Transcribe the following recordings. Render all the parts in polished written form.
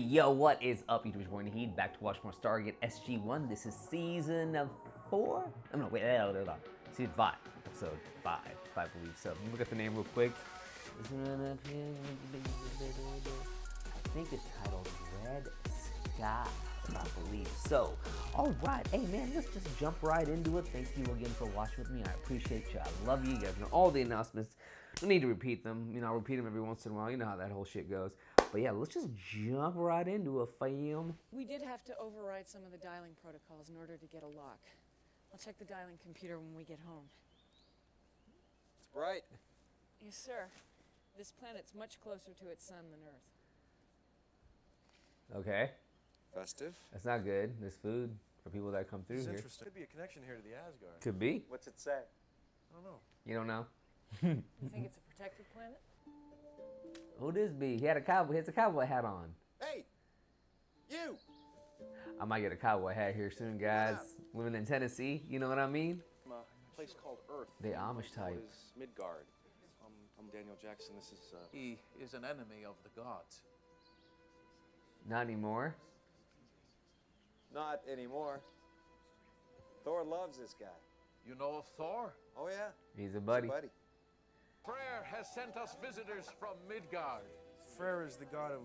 Yo, what is up, YouTube? It's Warren Heed, back to watch more Stargate SG-1. This is season 4? Oh, no, wait, season 5, episode 5, I believe. So, look at the name real quick. I think it's titled Red Sky, I believe. So, alright, hey man, let's just jump right into it. Thank you again for watching with me. I appreciate you. I love you. You guys know all the announcements. No need to repeat them. You know, I'll repeat them every once in a while. You know how that whole shit goes. But yeah, let's just jump right into a film. We did have to override some of the dialing protocols in order to get a lock. I'll check the dialing computer when we get home. It's bright. Yes, sir. This planet's much closer to its sun than Earth. Okay. Festive. That's not good. There's food for people that come through It's here. interesting. Could be a connection here to the Asgard. Could be. What's it say? I don't know. You don't know? You think it's a protected planet? Who this be? He has a cowboy hat on. Hey! You! I might get a cowboy hat here soon, guys. Living in Tennessee, you know what I mean? From a place called Earth. The Amish type. What is Midgard? I'm Daniel Jackson. This is He is an enemy of the gods. Not anymore. Not anymore. Thor loves this guy. You know of Thor? Oh yeah. He's a buddy. Buddy. Freyr has sent us visitors from Midgard. Freyr is the god of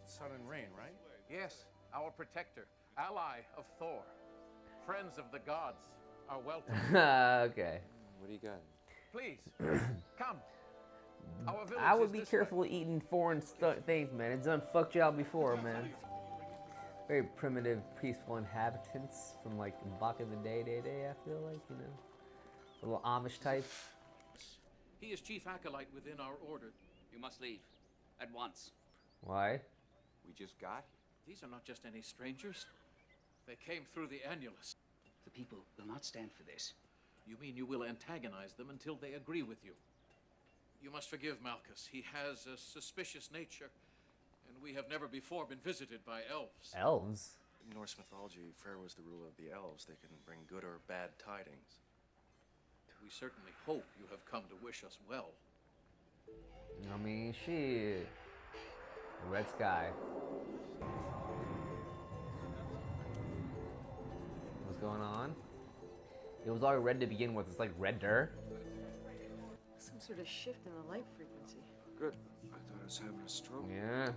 sun and rain, right? Yes, our protector, ally of Thor. Friends of the gods are welcome. Okay. What do you got? Please, come. Our village I would is be this careful way. eating foreign things, man. It's done fucked y'all before, man. Very primitive, peaceful inhabitants from like back in the day, I feel like, you know. A little Amish type. He is chief acolyte within our order. You must leave. At once. Why? We just got here. These are not just any strangers. They came through the annulus. The people will not stand for this. You mean you will antagonize them until they agree with you? You must forgive Malchus. He has a suspicious nature, and we have never before been visited by elves. Elves? in Norse mythology. Freyr was the ruler of the elves. They can bring good or bad tidings. We certainly hope you have come to wish us well. I mean, shit. The red sky. What's going on? It was already red to begin with. It's like redder. Some sort of shift in the light frequency. Good. I thought I was having a stroke. Yeah.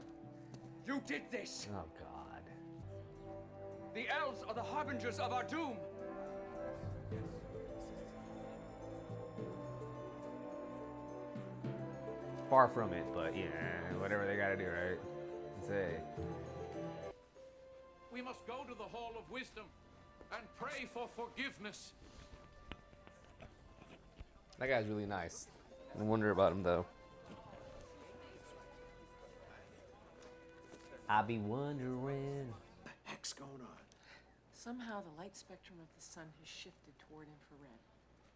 You did this! Oh, God. The elves are the harbingers of our doom! Far from it, but yeah, whatever they gotta do, right? Say. We must go to the Hall of Wisdom and pray for forgiveness. That guy's really nice. I wonder about him, though. I be wondering. What the heck's going on? Somehow the light spectrum of the sun has shifted toward infrared.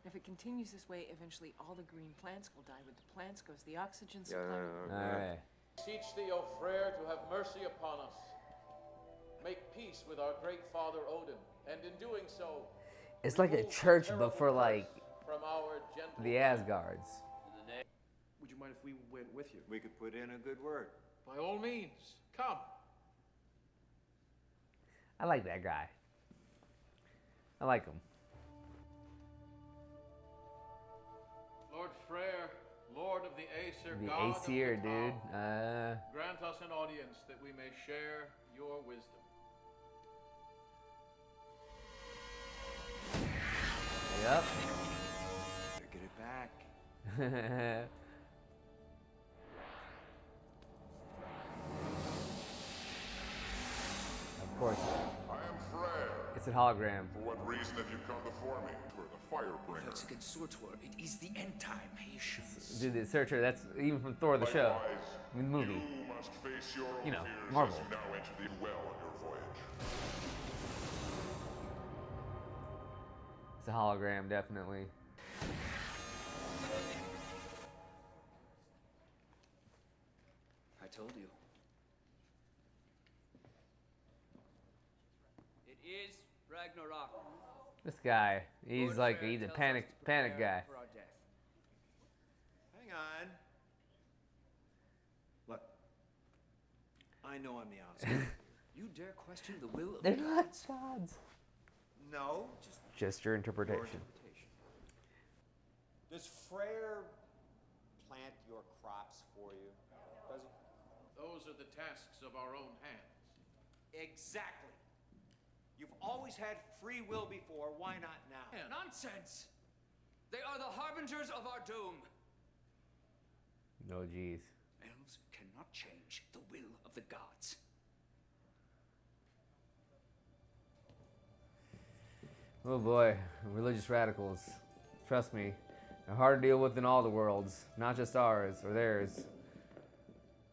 If it continues this way, eventually all the green plants will die. With the plants goes the oxygen supply. Alright. Beseech thee, O Freyr, to have mercy upon us. Make peace with our great father Odin, and in doing so, It's like a remove church, terrible but for like curse from our gentle the Asgards. Would you mind if we went with you? We could put in a good word. By all means, come. I like that guy. I like him. Lord Freyr, Lord of the Aesir, The God Aesir, of the dude. Tau, grant us an audience that we may share your wisdom. Yep. Better get it back. Of course. I am Freyr. It's a hologram. For what reason have you come before me? For the Firebringer. That's against Surtur. It is the end time. Patience. Dude, the searcher, that's even from Thor the show. Likewise, I mean, the movie. You must face your own You know, fears Marvel. as you now enter the well on your voyage. It's a hologram, definitely. I told you. It is Ragnarok. This guy, he's like, he's a panic guy. For our death. Hang on. Look, I know I'm the outsider. You dare question the will of They're the not gods? gods. No, Just your interpretation. your interpretation. Does Freyr plant your crops for you? Does he? Those are the tasks of our own hands. Exactly. You've always had free will before. Why not now? Yeah. Nonsense! They are the harbingers of our doom. No, geez. Elves cannot change the will of the gods. Oh boy, religious radicals. Trust me, they're hard to deal with in all the worlds, not just ours or theirs.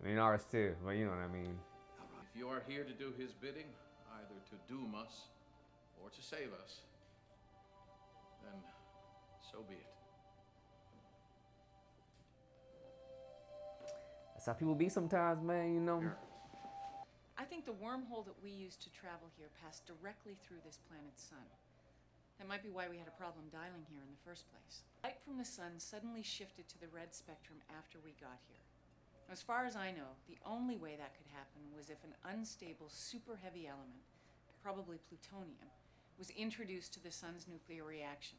I mean, ours too, but you know what I mean. If you are here to do his bidding, either to doom us or to save us, then so be it. That's how people be sometimes, man, you know. I think the wormhole that we use to travel here passed directly through this planet's sun. That might be why we had a problem dialing here in the first place. Light from the sun suddenly shifted to the red spectrum after we got here. As far as I know, the only way that could happen was if an unstable, super heavy element, probably plutonium, was introduced to the sun's nuclear reaction.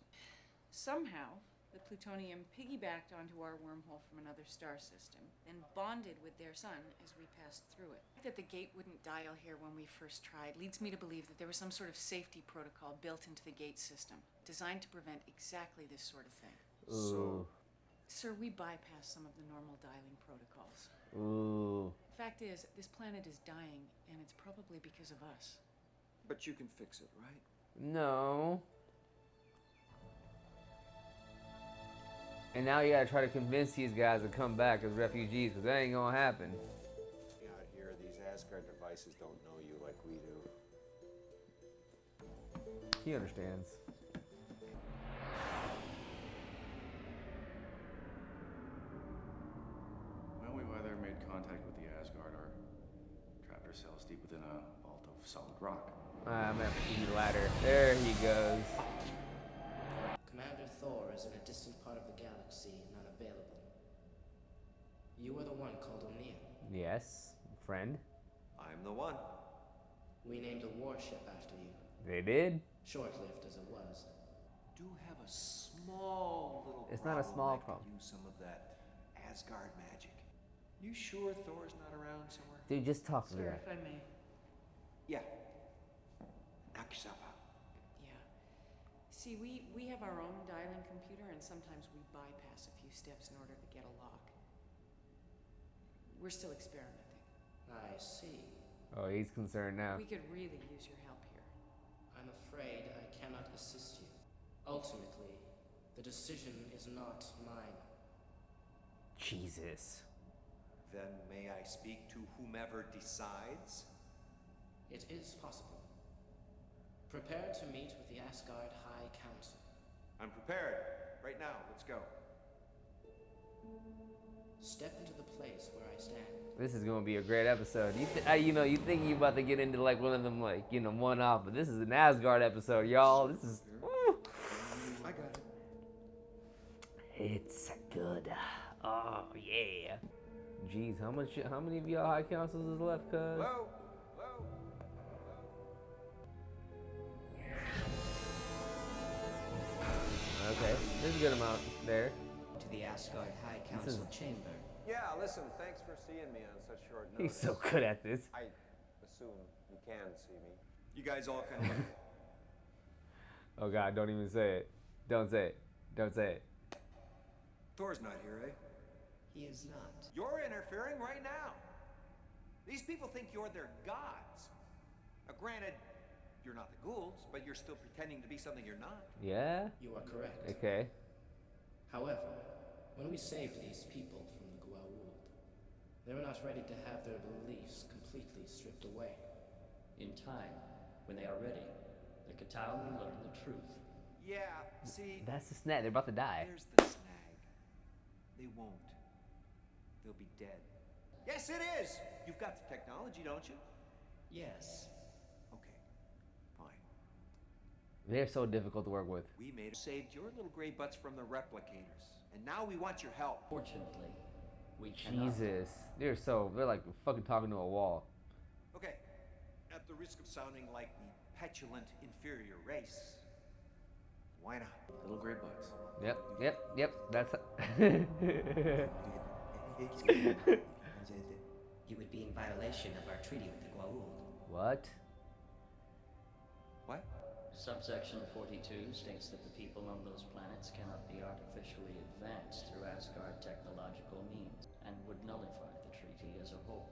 Somehow, the plutonium piggybacked onto our wormhole from another star system, then bonded with their sun as we passed through it. That the gate wouldn't dial here when we first tried leads me to believe that there was some sort of safety protocol built into the gate system, designed to prevent exactly this sort of thing. Ooh. Sir, we bypassed some of the normal dialing protocols. Ooh. Fact is, this planet is dying, and it's probably because of us. But you can fix it, right? No. And now you gotta try to convince these guys to come back as refugees, because that ain't gonna happen. Out here, these Asgard devices don't know you like we do. He understands. Well, we've either made contact with the Asgard or trapped ourselves deep within a vault of solid rock. I'm gonna have to see the ladder. There he goes. Commander Thor is in a distant part of the galaxy and unavailable. You are the one called O'Neill. Yes, friend. I'm the one. We named a warship after you, They did. short-lived as it was. Do have a small little It's not a small I problem. could use some of that Asgard magic. You sure Thor's not around somewhere? Dude, just talk to Sir, me. if I may. Yeah. Knock yourself out. Yeah. See, we have our own dialing computer, and sometimes we bypass a few steps in order to get a lock. We're still experimenting. I see. Oh, he's concerned now. We could really use your help here. I'm afraid I cannot assist you. Ultimately, the decision is not mine. Jesus. Then may I speak to whomever decides? It is possible. Prepare to meet with the Asgard High Council. I'm prepared. Right now, let's go. Step into the place where I stand. This is gonna be a great episode. You think you about to get into like one of them one-off, but this is an Asgard episode, y'all. This is. Woo. I got it. It's good. Oh yeah. Jeez, how many of y'all high councils is left, cuz? Hello? Hello? Okay, there's a good amount there. To the Asgard High Council chamber. Yeah, listen, thanks for seeing me on such short notice. He's so good at this. I assume you can see me. You guys all kind of... Oh God, don't even say it. Don't say it. Don't say it. Thor's not here, eh? He is not. You're interfering right now. These people think you're their gods. Now, granted, you're not the Goulds, but you're still pretending to be something you're not. Yeah? You are correct. Okay. However, when we saved these people from the Goa'uld, they were not ready to have their beliefs completely stripped away. In time, when they are ready, the Katal will learn the truth. Yeah, see... That's the snag. They're about to die. There's the snag. They won't. They'll be dead. Yes, it is! You've got the technology, don't you? Yes. Okay, fine. They're so difficult to work with. We saved your little gray butts from the replicators, and now we want your help. Fortunately, we cannot. Jesus. They're like fucking talking to a wall. at the risk of sounding like the petulant inferior race, why not? Little gray bugs. Yep. That's. You would be in violation of our treaty with the Goa'uld. What? What? Subsection 42 states that the people on those planets cannot be artificially advanced through Asgard technological means, and would nullify the treaty as a whole.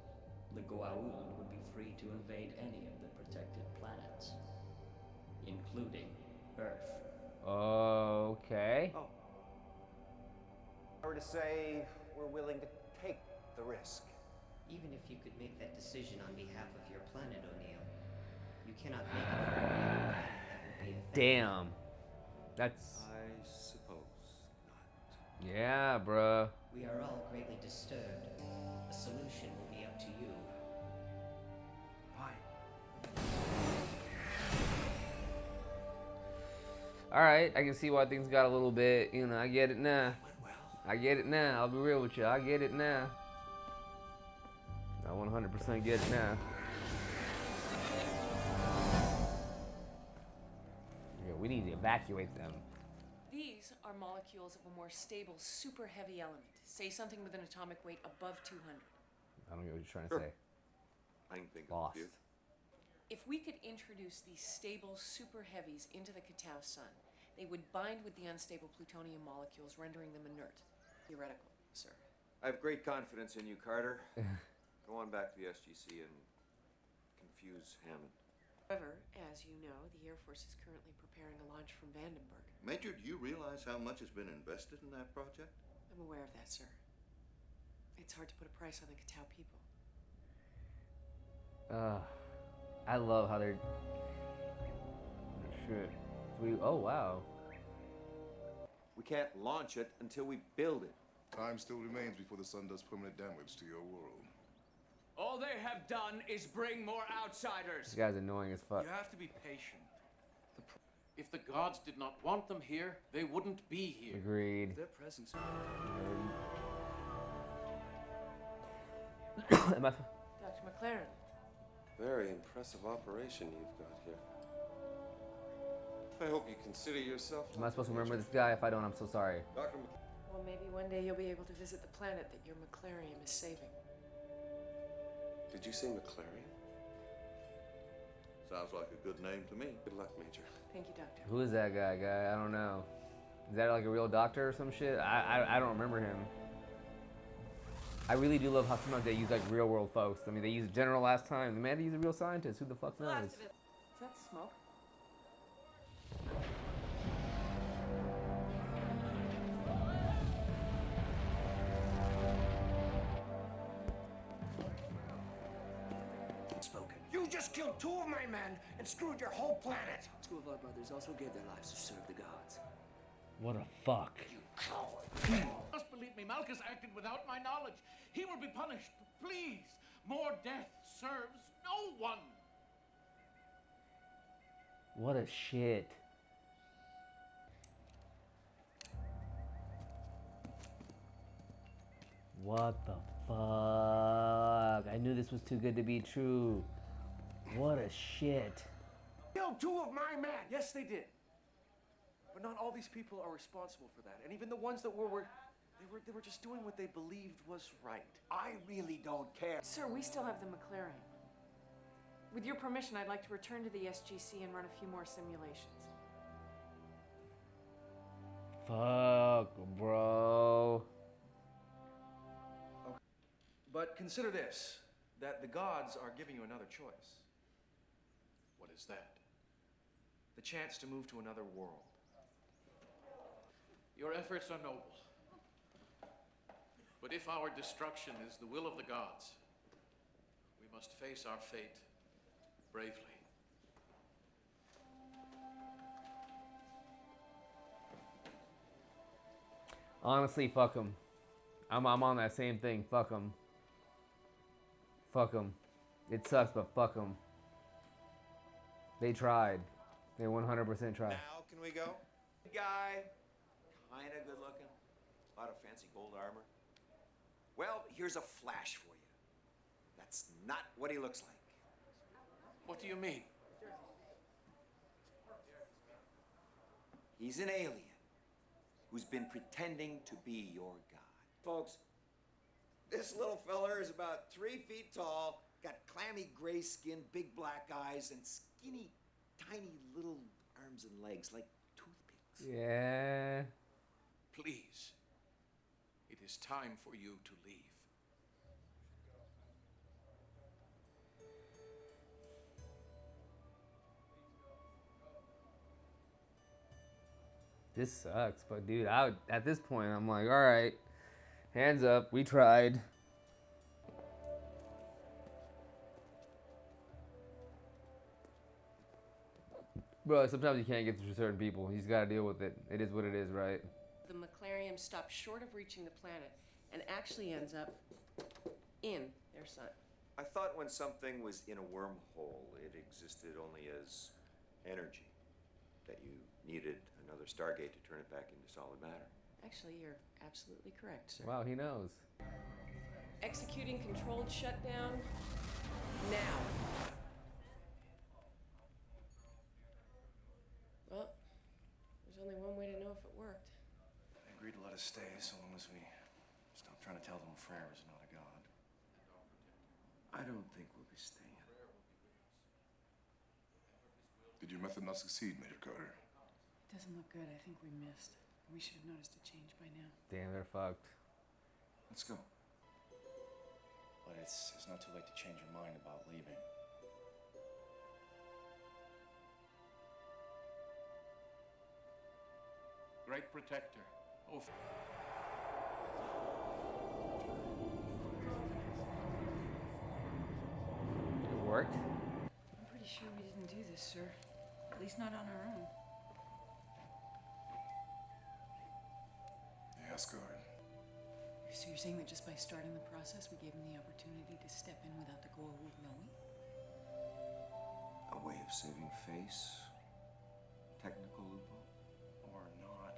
The Goa'uld would be free to invade any of the protected planets, including Earth. Okay. Oh. Or to say we're willing to take the risk. Even if you could make that decision on behalf of your planet, O'Neill, you cannot make it for any other planet that would be affected. Damn. That's. I suppose not. Yeah, bruh. We are all greatly disturbed. A solution will be up to you. Fine. Alright, I can see why things got a little bit, you know, I get it now. I get it now. I'll be real with you. I get it now. I 100% get it now. Yeah, we need to evacuate them. These are molecules of a more stable, super heavy element. Say something with an atomic weight above 200. I don't get what you're trying to say. I can think Lost. of you. If we could introduce these stable, super heavies into the Katau sun, they would bind with the unstable plutonium molecules, rendering them inert. Theoretical, sir. I have great confidence in you, Carter. Go on back to the SGC and confuse Hammond. However, as you know, the Air Force is currently preparing a launch from Vandenberg. Major, do you realize how much has been invested in that project? I'm aware of that, sir. It's hard to put a price on the Katau people. I love how they're. Shit. Oh, wow. We can't launch it until we build it. Time still remains before the sun does permanent damage to your world. All they have done is bring more outsiders. This guy's annoying as fuck. You have to be patient. If the gods did not want them here, they wouldn't be here. Agreed. Their presence. Am I- Dr. McLaren. Very impressive operation you've got here. I hope you consider yourself. Am I supposed to remember this guy? If I don't, I'm so sorry. Dr. Well, maybe one day you'll be able to visit the planet that your McLarium is saving. Did you say McLaren? Sounds like a good name to me. Good luck, Major. Thank you, Doctor. Who is that guy? I don't know. Is that like a real doctor or some shit? I don't remember him. I really do love how sometimes they use like real world folks. I mean, they used General last time. Man, they use a real scientist. Who the fuck knows? Is that smoke? Spoken. You just killed 2 of my men and screwed your whole planet. 2 of our brothers also gave their lives to serve the gods. What a fuck. You coward. You must believe me, Malchus acted without my knowledge. He will be punished. Please, more death serves no one. What a shit. What the fuck? I knew this was too good to be true. What a shit. Killed 2 of my men. Yes, they did. But not all these people are responsible for that. And even the ones that were just doing what they believed was right. I really don't care. Sir, we still have the McLarium. With your permission, I'd like to return to the SGC and run a few more simulations. Fuck, bro. Okay. But consider this, that the gods are giving you another choice. What is that? The chance to move to another world. Your efforts are noble. But if our destruction is the will of the gods, we must face our fate bravely. Honestly, fuck them. I'm on that same thing. Fuck them. Fuck them. It sucks, but fuck them. They tried. They 100% tried. Now can we go? Guy, kind of good looking, a lot of fancy gold armor. Well, here's a flash for you. That's not what he looks like. What do you mean? He's an alien who's been pretending to be your god. Folks, this little feller is about 3 feet tall, got clammy gray skin, big black eyes, and skinny, tiny little arms and legs like toothpicks. Yeah. Please. It is time for you to leave. This sucks, but dude, at this point, I'm like, all right, hands up, we tried. Bro, sometimes you can't get through certain people. He's got to deal with it. It is what it is, right? The Maclarium stops short of reaching the planet and actually ends up in their sun. I thought when something was in a wormhole, it existed only as energy, that you needed another Stargate to turn it back into solid matter. Actually, you're absolutely correct, sir. Wow, he knows. Executing controlled shutdown now. Well, there's only one way to know if it worked. They agreed to let us stay so long as we stop trying to tell them Frere is not a god. I don't think we'll be staying. Did your method not succeed, Major Carter? It doesn't look good. I think we missed. We should have noticed a change by now. Damn, they're fucked. Let's go. But it's not too late to change your mind about leaving. Great protector. Oh. It worked? I'm pretty sure we didn't do this, sir. At least not on our own. The Asgard. So you're saying that just by starting the process, we gave him the opportunity to step in without the Goa'uld knowing? A way of saving face? Technical loophole? Or not.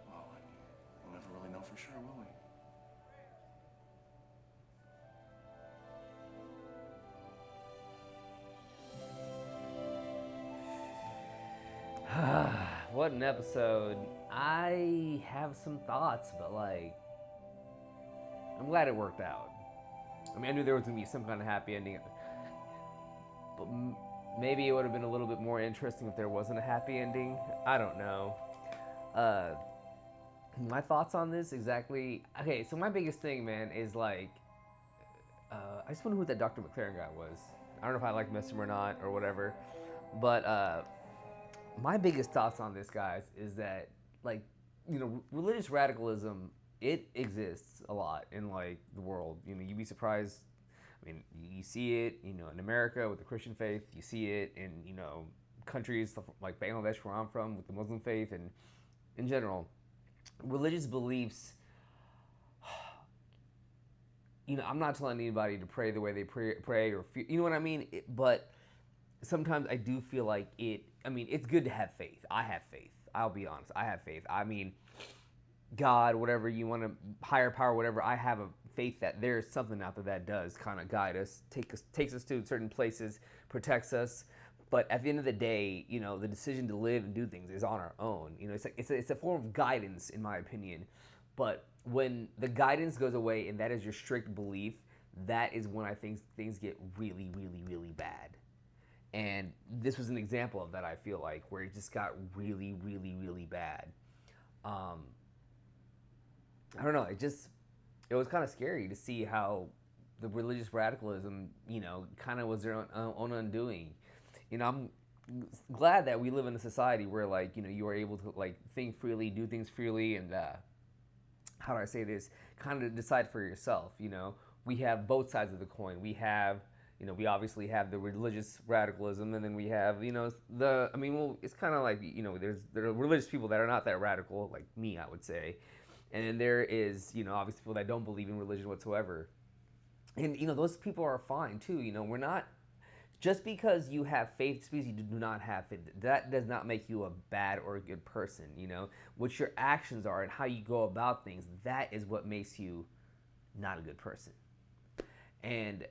Well, we'll never really know for sure, will we? What an episode. I have some thoughts, but like, I'm glad it worked out. I mean, I knew there was going to be some kind of happy ending, but maybe it would have been a little bit more interesting if there wasn't a happy ending. I don't know. My thoughts on this exactly. Okay, so my biggest thing, man, is like, I just wonder who that Dr. McLaren guy was. I don't know if I like missed him or not or whatever, but my biggest thoughts on this, guys, is that, like, you know, religious radicalism, it exists a lot in, like, the world. You know, you'd be surprised. I mean, you see it, you know, in America with the Christian faith. You see it in, you know, countries like Bangladesh, where I'm from, with the Muslim faith, and in general, religious beliefs. You know, I'm not telling anybody to pray the way they pray or feel, you know what I mean? But sometimes I do feel like it's good to have faith. I have faith. I'll be honest. I have faith. I mean, God, whatever you want to, higher power, whatever, I have a faith that there's something out there that does kind of guide us, takes us to certain places, protects us. But at the end of the day, you know, the decision to live and do things is on our own. You know, it's a form of guidance, in my opinion. But when the guidance goes away and that is your strict belief, that is when I think things get really, really, really bad. And this was an example of that, I feel like, where it just got really, really, really bad. I don't know, it was kind of scary to see how the religious radicalism, you know, kind of was their own undoing. You know, I'm glad that we live in a society where, like, you know, you are able to, like, think freely, do things freely, and, how do I say this, kind of decide for yourself, you know. We have both sides of the coin. We have, you know, we obviously have the religious radicalism, and then we have, you know, it's kind of like, you know, there are religious people that are not that radical, like me, I would say. And then there is, you know, obviously people that don't believe in religion whatsoever. And, you know, those people are fine too. You know, we're not, just because you have faith, just because you do not have faith, that does not make you a bad or a good person, you know. What your actions are and how you go about things, that is what makes you not a good person. And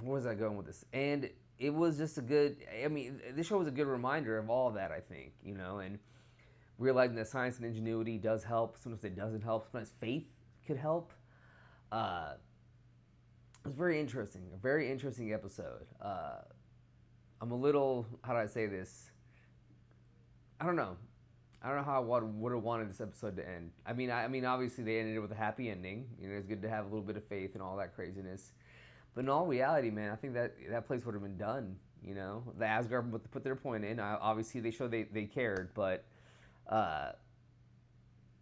where was I going with this? And it was just a good, I mean, this show was a good reminder of all of that, I think, you know, and realizing that science and ingenuity does help. Sometimes it doesn't help. Sometimes faith could help. It was very interesting. A very interesting episode. I'm a little, how do I say this? I don't know. I don't know how I would have wanted this episode to end. I mean, obviously they ended it with a happy ending. You know, it's good to have a little bit of faith and all that craziness. But in all reality, man, I think that place would have been done. You know, the Asgard put their point in. Obviously, they showed they cared, but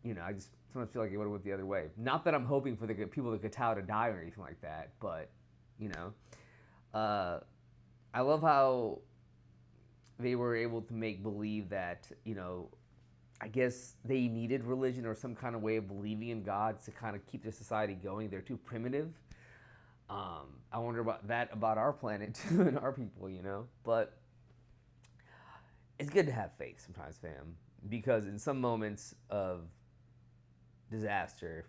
you know, I just sometimes feel like it would have went the other way. Not that I'm hoping for the people of Katow to die or anything like that, but you know, I love how they were able to make believe that, you know, I guess they needed religion or some kind of way of believing in God to kind of keep their society going. They're too primitive. I wonder about our planet too and our people, you know. But it's good to have faith sometimes, fam, because in some moments of disaster,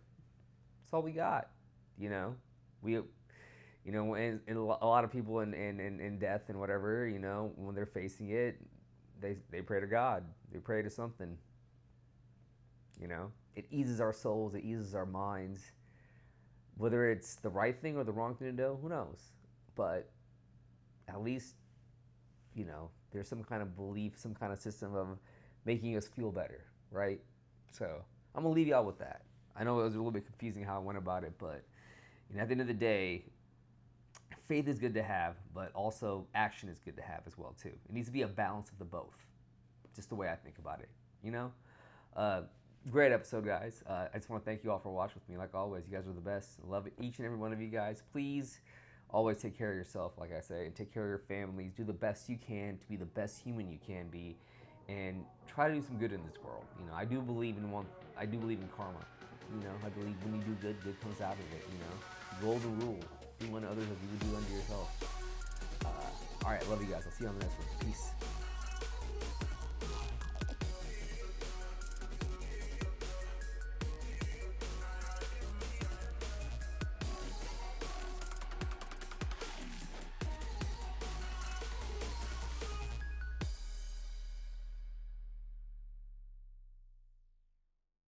it's all we got, you know. You know, and a lot of people in death and whatever, you know, when they're facing it, they pray to God. They pray to something. You know, it eases our souls. It eases our minds. Whether it's the right thing or the wrong thing to do, who knows? But at least, you know, there's some kind of belief, some kind of system of making us feel better, right? So I'm gonna leave y'all with that. I know it was a little bit confusing how I went about it, but you know, at the end of the day, faith is good to have, but also action is good to have as well too. It needs to be a balance of the both. Just the way I think about it, you know. Great episode, guys. I just want to thank you all for watching with me. Like always, you guys are the best. I love each and every one of you guys. Please always take care of yourself, like I say, and take care of your families. Do the best you can to be the best human you can be, and try to do some good in this world. You know, I do believe in karma. You know, I believe when you do good, good comes out of it. You know, golden rule: do unto others as you would do unto yourself. All right, love you guys. I'll see you on the next one. Peace.